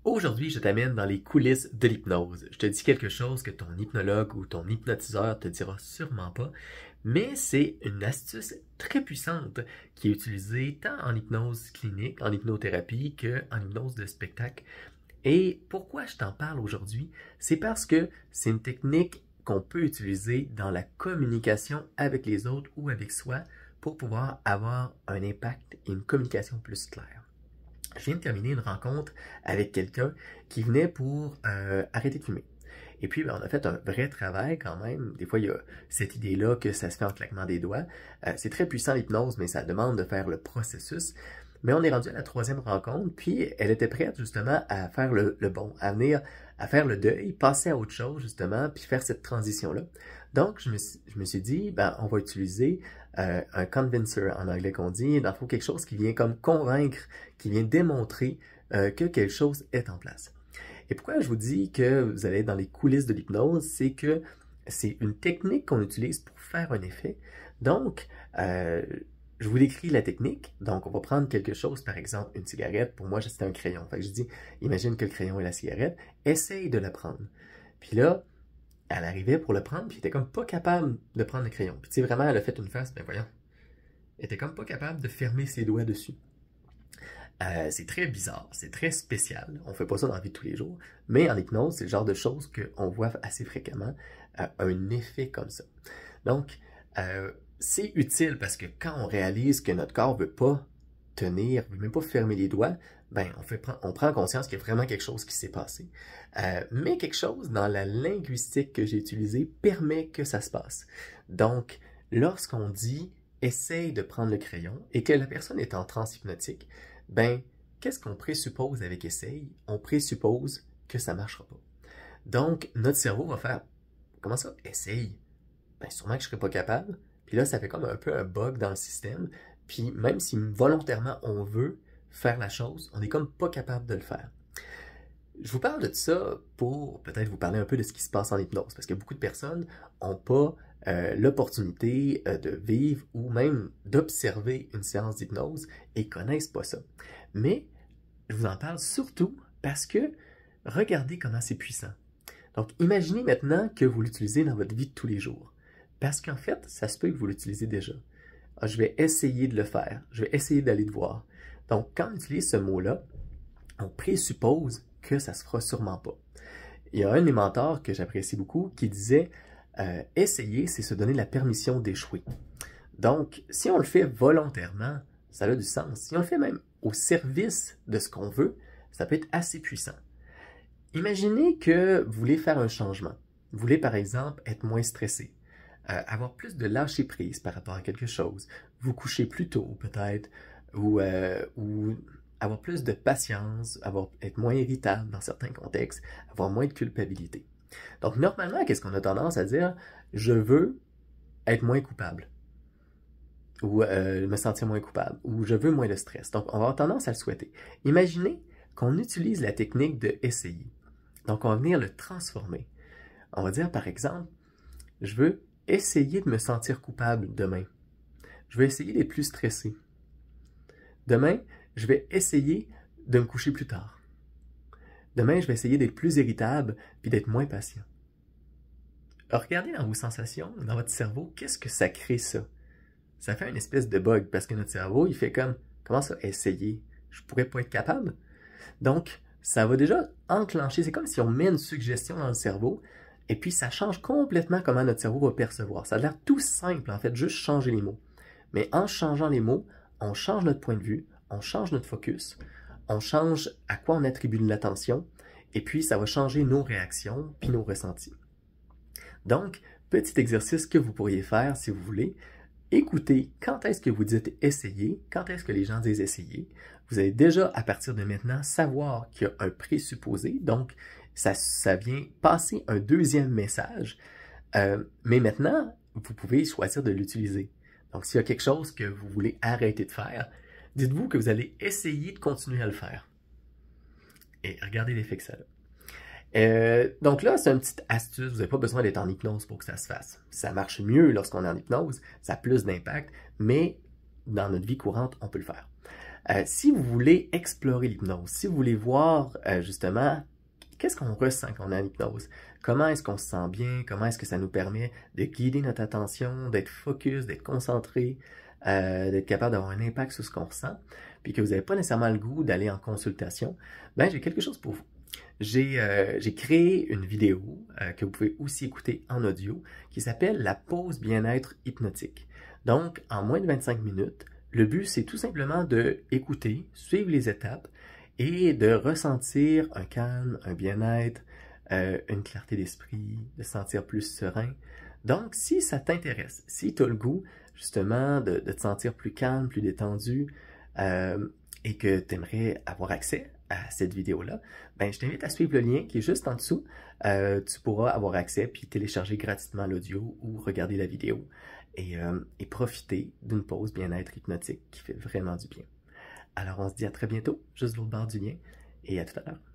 Aujourd'hui, je t'amène dans les coulisses de l'hypnose. Je te dis quelque chose que ton hypnologue ou ton hypnotiseur te dira sûrement pas, mais c'est une astuce très puissante qui est utilisée tant en hypnose clinique, en hypnothérapie, qu'en hypnose de spectacle. Et pourquoi je t'en parle aujourd'hui? C'est parce que c'est une technique qu'on peut utiliser dans la communication avec les autres ou avec soi pour pouvoir avoir un impact et une communication plus claire. Je viens de terminer une rencontre avec quelqu'un qui venait pour arrêter de fumer. Et puis, on a fait un vrai travail quand même. Des fois, il y a cette idée-là que ça se fait en claquement des doigts. C'est très puissant l'hypnose, mais ça demande de faire le processus. Mais on est rendu à la troisième rencontre, puis elle était prête justement à faire le bon, à venir, à faire le deuil, passer à autre chose justement, puis faire cette transition-là. Donc, je me suis dit, ben, on va utiliser un convincer en anglais qu'on dit, dans le fond, quelque chose qui vient comme convaincre, qui vient démontrer que quelque chose est en place. Et pourquoi je vous dis que vous allez être dans les coulisses de l'hypnose, c'est que c'est une technique qu'on utilise pour faire un effet. Donc, je vous décris la technique. Donc, on va prendre quelque chose, par exemple, une cigarette. Pour moi, c'était un crayon. Fait que je dis, imagine que le crayon est la cigarette. Essaye de la prendre. Puis là, elle arrivait pour le prendre, puis elle était comme pas capable de prendre le crayon. Puis tu sais, vraiment, elle a fait une face, ben voyons. Elle était comme pas capable de fermer ses doigts dessus. C'est très bizarre, c'est très spécial. On fait pas ça dans la vie de tous les jours. Mais en hypnose, c'est le genre de choses qu'on voit assez fréquemment, un effet comme ça. Donc, c'est utile parce que quand on réalise que notre corps veut pas tenir, veut même pas fermer les doigts, ben on prend conscience qu'il y a vraiment quelque chose qui s'est passé. Mais quelque chose dans la linguistique que j'ai utilisée permet que ça se passe. Donc, lorsqu'on dit « essaye de prendre le crayon » et que la personne est en transe hypnotique, ben, qu'est-ce qu'on présuppose avec essaye? On présuppose que ça ne marchera pas. Donc, notre cerveau va faire « comment ça? Essaye? Ben, sûrement que je ne serai pas capable. » Puis là, ça fait comme un peu un bug dans le système. Puis même si volontairement on veut faire la chose, on n'est comme pas capable de le faire. Je vous parle de ça pour peut-être vous parler un peu de ce qui se passe en hypnose, parce que beaucoup de personnes n'ont pas l'opportunité de vivre ou même d'observer une séance d'hypnose et connaissent pas ça. Mais je vous en parle surtout parce que regardez comment c'est puissant. Donc imaginez maintenant que vous l'utilisez dans votre vie de tous les jours. Parce qu'en fait, ça se peut que vous l'utilisez déjà. Je vais essayer de le faire. Je vais essayer d'aller te voir. Donc, quand on utilise ce mot-là, on présuppose que ça se fera sûrement pas. Il y a un de mes mentors que j'apprécie beaucoup qui disait essayer, c'est se donner la permission d'échouer. Donc, si on le fait volontairement, ça a du sens. Si on le fait même au service de ce qu'on veut, ça peut être assez puissant. Imaginez que vous voulez faire un changement. Vous voulez, par exemple, être moins stressé. Avoir plus de lâcher prise par rapport à quelque chose, vous coucher plus tôt peut-être, ou avoir plus de patience, être moins irritable dans certains contextes, avoir moins de culpabilité. Donc normalement, qu'est-ce qu'on a tendance à dire? Je veux être moins coupable, ou me sentir moins coupable, ou je veux moins de stress. Donc on va avoir tendance à le souhaiter. Imaginez qu'on utilise la technique de essayer. Donc on va venir le transformer. On va dire par exemple, je veux essayer de me sentir coupable demain. Je vais essayer d'être plus stressé. Demain, je vais essayer de me coucher plus tard. Demain, je vais essayer d'être plus irritable puis d'être moins patient. Alors, regardez dans vos sensations, dans votre cerveau, qu'est-ce que ça crée ça? Ça fait une espèce de bug parce que notre cerveau, il fait comme, comment ça, essayer? Je pourrais pas être capable? Donc, ça va déjà enclencher, c'est comme si on met une suggestion dans le cerveau. Et puis, ça change complètement comment notre cerveau va percevoir. Ça a l'air tout simple, en fait, juste changer les mots. Mais en changeant les mots, on change notre point de vue, on change notre focus, on change à quoi on attribue de l'attention, et puis ça va changer nos réactions puis nos ressentis. Donc, petit exercice que vous pourriez faire si vous voulez. Écoutez quand est-ce que vous dites essayer, quand est-ce que les gens disent essayer. Vous allez déjà, à partir de maintenant, savoir qu'il y a un présupposé, donc ça vient passer un deuxième message, mais maintenant, vous pouvez choisir de l'utiliser. Donc, s'il y a quelque chose que vous voulez arrêter de faire, dites-vous que vous allez essayer de continuer à le faire. Et regardez l'effet que ça a. Donc là, c'est une petite astuce, vous n'avez pas besoin d'être en hypnose pour que ça se fasse. Ça marche mieux lorsqu'on est en hypnose, ça a plus d'impact, mais dans notre vie courante, on peut le faire. Si vous voulez explorer l'hypnose, si vous voulez voir justement qu'est-ce qu'on ressent quand on est en hypnose, comment est-ce qu'on se sent bien, comment est-ce que ça nous permet de guider notre attention, d'être focus, d'être concentré, d'être capable d'avoir un impact sur ce qu'on ressent, puis que vous n'avez pas nécessairement le goût d'aller en consultation, ben j'ai quelque chose pour vous. J'ai créé une vidéo que vous pouvez aussi écouter en audio qui s'appelle la pause bien-être hypnotique. Donc, en moins de 25 minutes, le but c'est tout simplement de écouter, suivre les étapes et de ressentir un calme, un bien-être, une clarté d'esprit, de se sentir plus serein. Donc, si ça t'intéresse, si tu as le goût justement de te sentir plus calme, plus détendu, et que tu aimerais avoir accès à cette vidéo-là, ben, je t'invite à suivre le lien qui est juste en dessous. Tu pourras avoir accès puis télécharger gratuitement l'audio ou regarder la vidéo et profiter d'une pause bien-être hypnotique qui fait vraiment du bien. Alors on se dit à très bientôt, juste l'autre bord du lien, et à tout à l'heure.